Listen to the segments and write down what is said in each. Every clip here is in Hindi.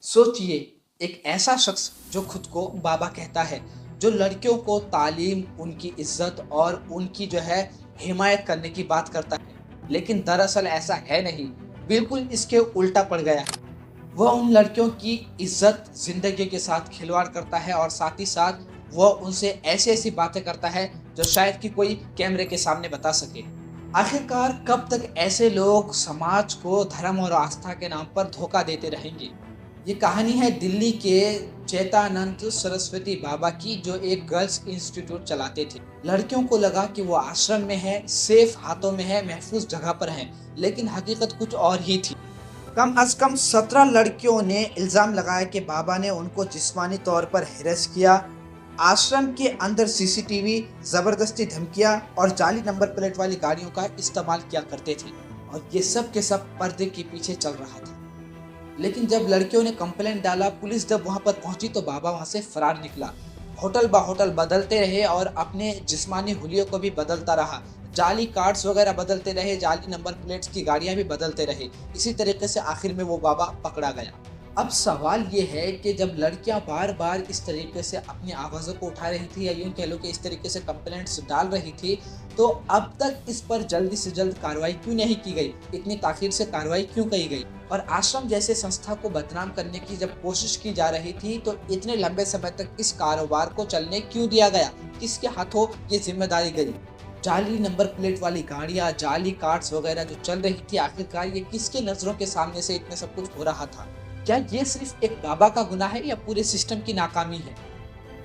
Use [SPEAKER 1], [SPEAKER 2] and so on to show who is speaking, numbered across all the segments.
[SPEAKER 1] सोचिए, एक ऐसा शख्स जो खुद को बाबा कहता है, जो लड़कियों को तालीम, उनकी इज्जत और उनकी हिमायत करने की बात करता है, लेकिन दरअसल ऐसा है नहीं, बिल्कुल इसके उल्टा पड़ गया है। वह उन लड़कियों की इज्जत, जिंदगी के साथ खिलवाड़ करता है और साथ ही साथ वह उनसे ऐसी-ऐसी बातें करता है जो शायद कि कोई कैमरे के सामने बता सके। आखिरकार कब तक ऐसे लोग समाज को धर्म और आस्था के नाम पर धोखा देते रहेंगे? ये कहानी है दिल्ली के चेतानंद सरस्वती बाबा की, जो एक गर्ल्स इंस्टीट्यूट चलाते थे। लड़कियों को लगा कि वो आश्रम में है, सेफ हाथों में है, महफूज जगह पर है, लेकिन हकीकत कुछ और ही थी। कम अज कम 17 लड़कियों ने इल्जाम लगाया कि बाबा ने उनको जिस्मानी तौर पर हिरास किया, आश्रम के अंदर सीसीटीवी, जबरदस्ती धमकियां और जाली नंबर प्लेट वाली गाड़ियों का इस्तेमाल किया करते थे। और ये सब के सब पर्दे के पीछे चल रहा था। लेकिन जब लड़कियों ने कंप्लेंट डाला, पुलिस जब वहां पर पहुंची तो बाबा वहां से फरार निकला। होटल बा होटल बदलते रहे और अपने जिस्मानी हुलियों को भी बदलता रहा। जाली कार्ड्स वगैरह बदलते रहे, जाली नंबर प्लेट्स की गाड़ियां भी बदलते रहे। इसी तरीके से आखिर में वो बाबा पकड़ा गया। अब सवाल ये है कि जब लड़कियां बार बार इस तरीके से अपनी आवाज़ों को उठा रही थी, या यूं कह लो कि इस तरीके से कंप्लेंट्स डाल रही थी, तो अब तक इस पर जल्दी से जल्द कार्रवाई क्यों नहीं की गई? इतनी ताखिर से कार्रवाई क्यों की गई? और आश्रम जैसे संस्था को बदनाम करने की जब कोशिश की जा रही थी, तो इतने लंबे समय तक इस कारोबार को चलने क्यों दिया गया? किसके हाथों ये जिम्मेदारी गई? जाली नंबर प्लेट वाली गाड़ियां, जाली कार्ड्स वगैरह जो चल रही थी, आखिरकार ये किसके नजरों के सामने से इतना सब कुछ हो रहा था? क्या ये सिर्फ एक बाबा का गुनाह है या पूरे सिस्टम की नाकामी है?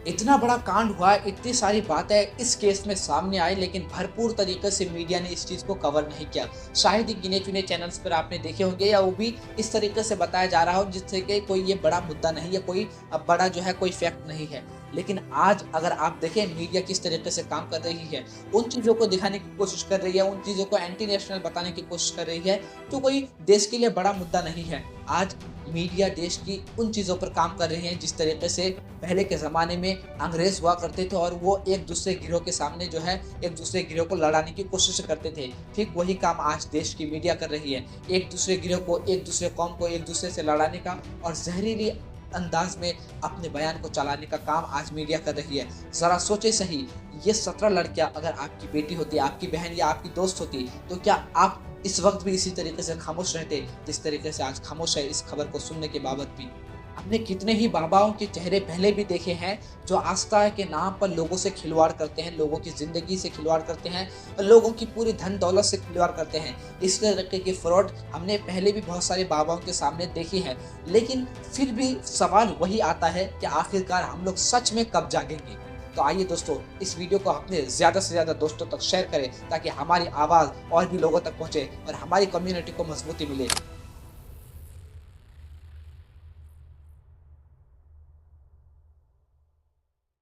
[SPEAKER 1] इतना बड़ा कांड हुआ, इतनी सारी बातें इस केस में सामने आई, लेकिन भरपूर तरीके से मीडिया ने इस चीज़ को कवर नहीं किया। शायद ही गिने चुने चैनल्स पर आपने देखे होंगे, या वो भी इस तरीके से बताया जा रहा हो जिससे कि कोई ये बड़ा मुद्दा नहीं, या कोई बड़ा कोई फैक्ट नहीं है। लेकिन आज अगर आप देखें मीडिया किस तरीके से काम कर रही है, उन चीज़ों को दिखाने की कोशिश कर रही है, उन चीज़ों को एंटी नेशनल बताने की कोशिश कर रही है, तो कोई देश के लिए बड़ा मुद्दा नहीं है। आज मीडिया देश की उन चीज़ों पर काम कर रही है जिस तरीके से पहले के ज़माने में अंग्रेज़ हुआ करते थे, और वो एक दूसरे गिरोह के सामने एक दूसरे गिरोह को लड़ाने की कोशिश करते थे। ठीक वही काम आज देश की मीडिया कर रही है। एक दूसरे गिरोह को, एक दूसरे कौम को एक दूसरे से लड़ाने का और जहरीली अंदाज में अपने बयान को चलाने का काम आज मीडिया कर रही है। ज़रा सोचे सही, ये 17 लड़कियां अगर आपकी बेटी होती, आपकी बहन या आपकी दोस्त होती, तो क्या आप इस वक्त भी इसी तरीके से खामोश रहते जिस तरीके से आज खामोश है इस खबर को सुनने के बाबत भी? हमने कितने ही बाबाओं के चेहरे पहले भी देखे हैं जो आस्था के नाम पर लोगों से खिलवाड़ करते हैं, लोगों की ज़िंदगी से खिलवाड़ करते हैं और लोगों की पूरी धन दौलत से खिलवाड़ करते हैं। इस तरीके के फ्रॉड हमने पहले भी बहुत सारे बाबाओं के सामने देखे हैं, लेकिन फिर भी सवाल वही आता है कि आखिरकार हम लोग सच में कब जागेंगे? तो आइए दोस्तों, इस वीडियो को अपने ज़्यादा से ज़्यादा दोस्तों तक शेयर करें ताकि हमारी आवाज़ और भी लोगों तक पहुँचे और हमारी कम्युनिटी को मजबूती मिले।